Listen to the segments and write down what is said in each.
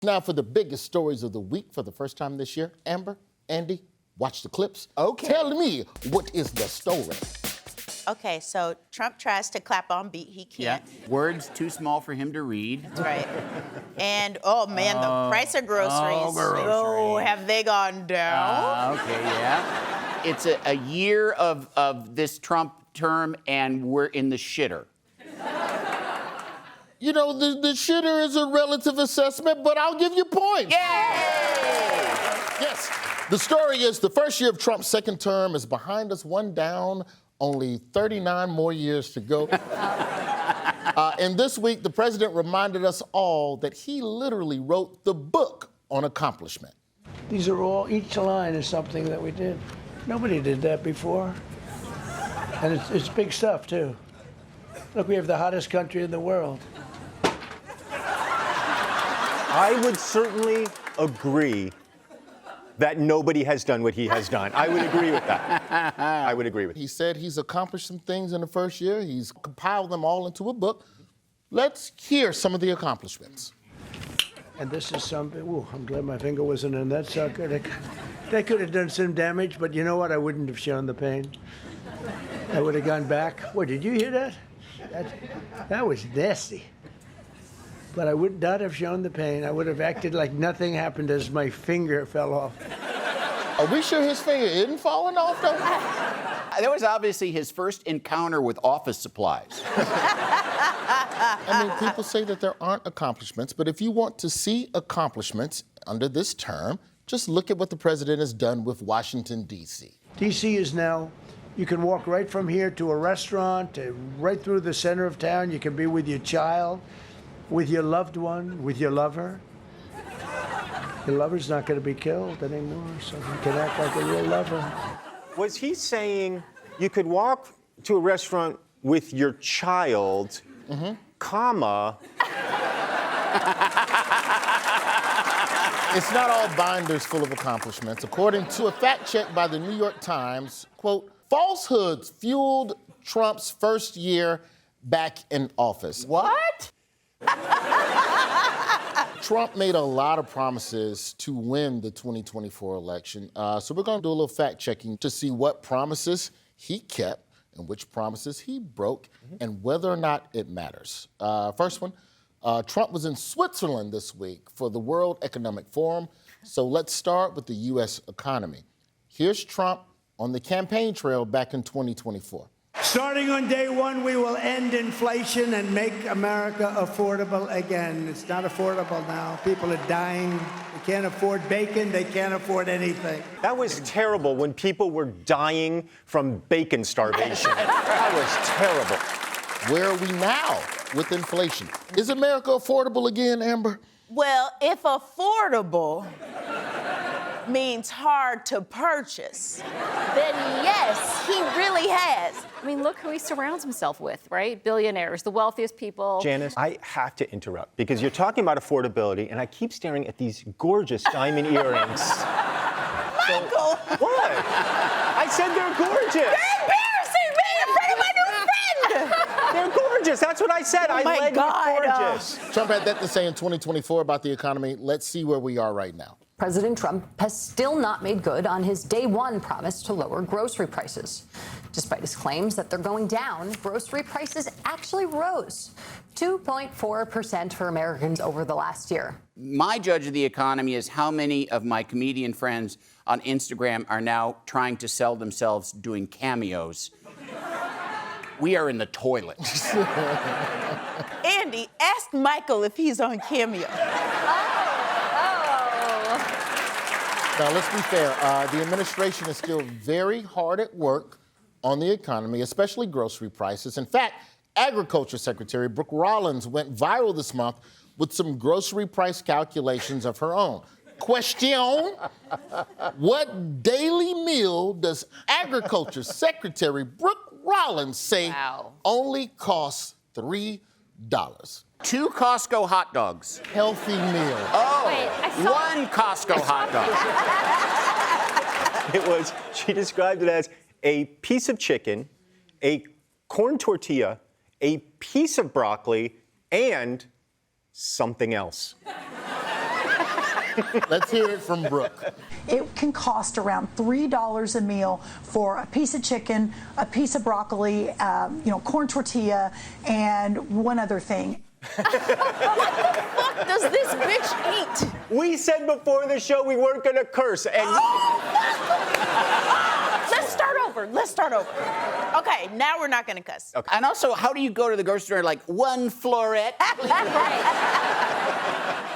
Now for the biggest stories of the week for the first time this year. Amber, Andy, watch the clips. Okay. Tell me, what is the story? Okay, so Trump tries to clap on beat. He can't. Yeah. Words too small for him to read. That's right. And, oh, man, the price of groceries. Oh, have they gone down? Okay, yeah. It's a year of this Trump term, and we're in the shitter. You know, the shitter is a relative assessment, but I'll give you points. Yay! Yes. The story is the first year of Trump's second term is behind us, one down, only 39 more years to go. And this week, the president reminded us all that he literally wrote the book on accomplishment. These are all, each line is something that we did. Nobody did that before. And it's big stuff, too. Look, we have the hottest country in the world. I would certainly agree that nobody has done what he has done. I would agree with that. I would agree with that. He said he's accomplished some things in the first year. He's compiled them all into a book. Let's hear some of the accomplishments. And this is something, ooh, I'm glad my finger wasn't in that sucker. That could have done some damage, but you know what? I wouldn't have shown the pain. I would have gone back. What, did you hear that? That was nasty. But I would not have shown the pain. I would have acted like nothing happened as my finger fell off. Are we sure his finger isn't falling off, though? That was obviously his first encounter with office supplies. I mean, people say that there aren't accomplishments, but if you want to see accomplishments under this term, just look at what the president has done with Washington, D.C. D.C. is now, you can walk right from here to a restaurant, right through the center of town. You can be with your child, with your loved one, with your lover. Your lover's not going to be killed anymore, so you can act like a real lover. Was he saying you could walk to a restaurant with your child, comma? It's not all binders full of accomplishments. According to a fact check by the New York Times, quote, falsehoods fueled Trump's first year back in office. What? Trump made a lot of promises to win the 2024 election. So we're going to do a little fact checking to see what promises he kept and which promises he broke and whether or not it matters. First one, Trump was in Switzerland this week for the World Economic Forum. So let's start with the U.S. economy. Here's Trump on the campaign trail back in 2024. Starting on day one, we will end inflation and make America affordable again. It's not affordable now. People are dying. They can't afford bacon. They can't afford anything. That was terrible when people were dying from bacon starvation. That was terrible. Where are we now with inflation? Is America affordable again, Amber? Well, if affordable means hard to purchase, then yes, he really has. I mean, look who he surrounds himself with, right? Billionaires, the wealthiest people. Janice, I have to interrupt because you're talking about affordability, and I keep staring at these gorgeous diamond earrings. Michael! What? I said they're gorgeous. You're embarrassing me in front of my new friend! They're gorgeous. That's what I said. Oh my I led God. with gorgeous. Trump had that to say in 2024 about the economy. Let's see where we are right now. President Trump has still not made good on his day one promise to lower grocery prices. Despite his claims that they're going down, grocery prices actually rose 2.4% for Americans over the last year. My judge of the economy is how many of my comedian friends on Instagram are now trying to sell themselves doing cameos. We are in the toilet. Andy, ask Michael if he's on Cameo. Now, let's be fair. The administration is still very hard at work on the economy, especially grocery prices. In fact, Agriculture Secretary Brooke Rollins went viral this month with some grocery price calculations of her own. Question: what daily meal does Agriculture Secretary Brooke Rollins say only costs $3? 2 Costco hot dogs. Healthy meal. Oh, Wait, I saw- 1 Costco hot dog. It was, she described it as a piece of chicken, a corn tortilla, a piece of broccoli, and something else. Let's hear it from Brooke. It can cost around $3 a meal for a piece of chicken, a piece of broccoli, corn tortilla, and one other thing. What the fuck does this bitch eat? We said before the show we weren't going to curse, and Let's start over. Okay, now we're not gonna cuss. Okay. And also, how do you go to the grocery store like one floret?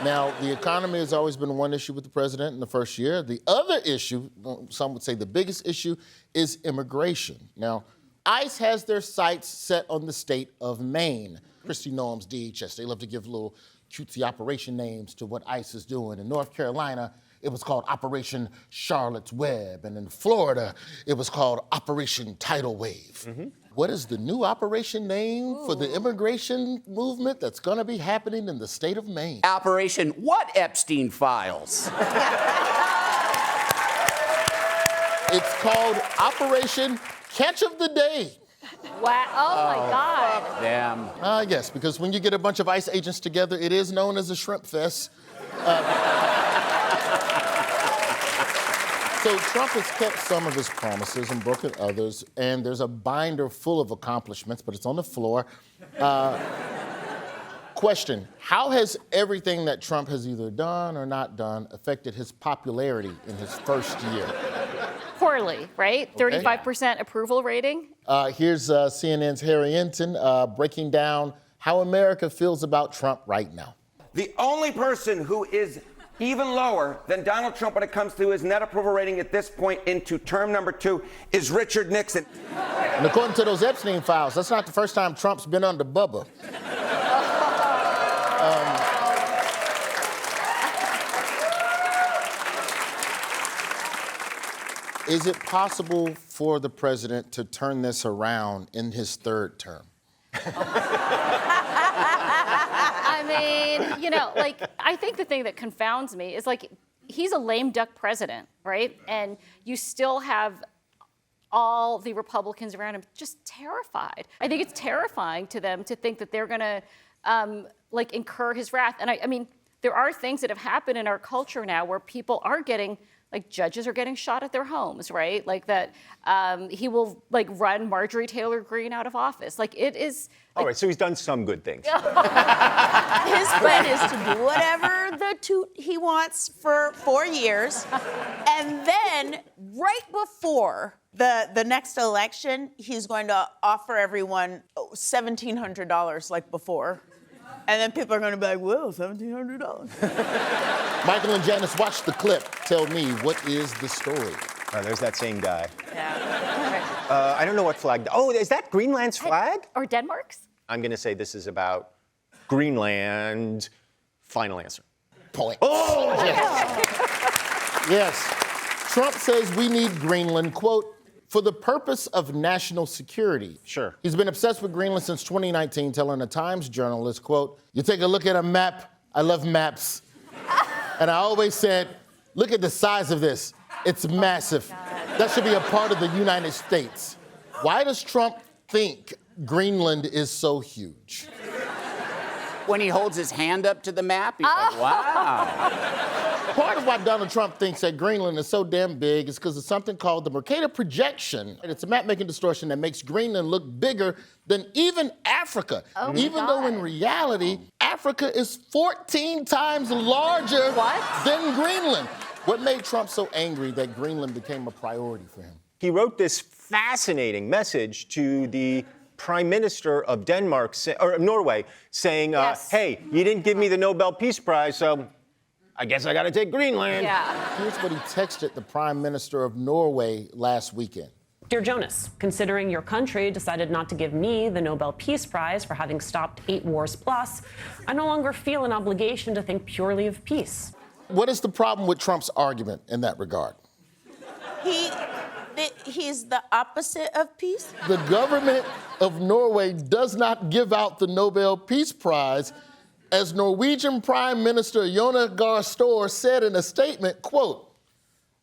Now, the economy has always been one issue with the president in the first year. The other issue, some would say the biggest issue, is immigration. Now, ICE has their sights set on the state of Maine. Kristi Noem's DHS, they love to give little cutesy operation names to what ICE is doing. In North Carolina, it was called Operation Charlotte's Web. And in Florida, it was called Operation Tidal Wave. Mm-hmm. What is the new operation name for the immigration movement that's gonna be happening in the state of Maine? Operation what Epstein Files? It's called Operation Catch of the Day. Wow. Oh, my God. Damn. Yes, because when you get a bunch of ICE agents together, it is known as a shrimp fest. So Trump has kept some of his promises and broken others, and there's a binder full of accomplishments, but it's on the floor. Question, how has everything that Trump has either done or not done affected his popularity in his first year? Poorly, right? Okay. 35% approval rating. Here's CNN's Harry Enton breaking down how America feels about Trump right now. The only person who is even lower than Donald Trump when it comes to his net approval rating at this point into term number 2 is Richard Nixon. And according to those Epstein files, that's not the first time Trump's been under Bubba. Is it possible for the president to turn this around in his third term? I mean, I think the thing that confounds me is he's a lame duck president, right? And you still have all the Republicans around him just terrified. I think it's terrifying to them to think that they're gonna incur his wrath. And I mean, there are things that have happened in our culture now where people are getting, judges are getting shot at their homes, right? Like that he will run Marjorie Taylor Greene out of office. It is. All right, so he's done some good things. His plan is to do whatever the toot he wants for 4 years. And then right before the next election, he's going to offer everyone $1,700 like before. And then people are going to be like, whoa, $1,700. Michael and Janice, watch the clip. Tell me, what is the story? Oh, there's that same guy. Yeah. I don't know what flag. Oh, is that Greenland's flag? Or Denmark's? I'm going to say this is about Greenland. Final answer. Point. Oh, yes. Yes. Trump says we need Greenland, quote, for the purpose of national security. Sure. He's been obsessed with Greenland since 2019, telling a Times journalist, quote, you take a look at a map, I love maps. And I always said, look at the size of this. It's massive. That should be a part of the United States. Why does Trump think Greenland is so huge? When he holds his hand up to the map, he's like, wow. Part of why Donald Trump thinks that Greenland is so damn big is because of something called the Mercator projection. It's a map-making distortion that makes Greenland look bigger than even Africa. Even though in reality, Africa is 14 times larger than Greenland. What made Trump so angry that Greenland became a priority for him? He wrote this fascinating message to the Prime Minister of Norway, saying, Yes. hey, you didn't give me the Nobel Peace Prize, so I guess I got to take Greenland. Yeah. Here's what he texted the Prime Minister of Norway last weekend. Dear Jonas, considering your country decided not to give me the Nobel Peace Prize for having stopped 8 wars plus, I no longer feel an obligation to think purely of peace. What is the problem with Trump's argument in that regard? He's the opposite of peace? The government of Norway does not give out the Nobel Peace Prize, as Norwegian Prime Minister Jonas Gahr Store said in a statement, quote,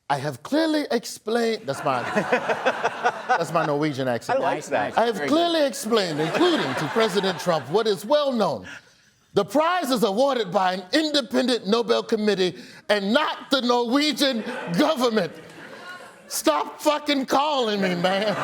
I have clearly explained, that's my Norwegian accent. I like that. I have clearly explained, including to President Trump, what is well known, The prize is awarded by an independent Nobel committee and not the Norwegian government. Stop fucking calling me, man.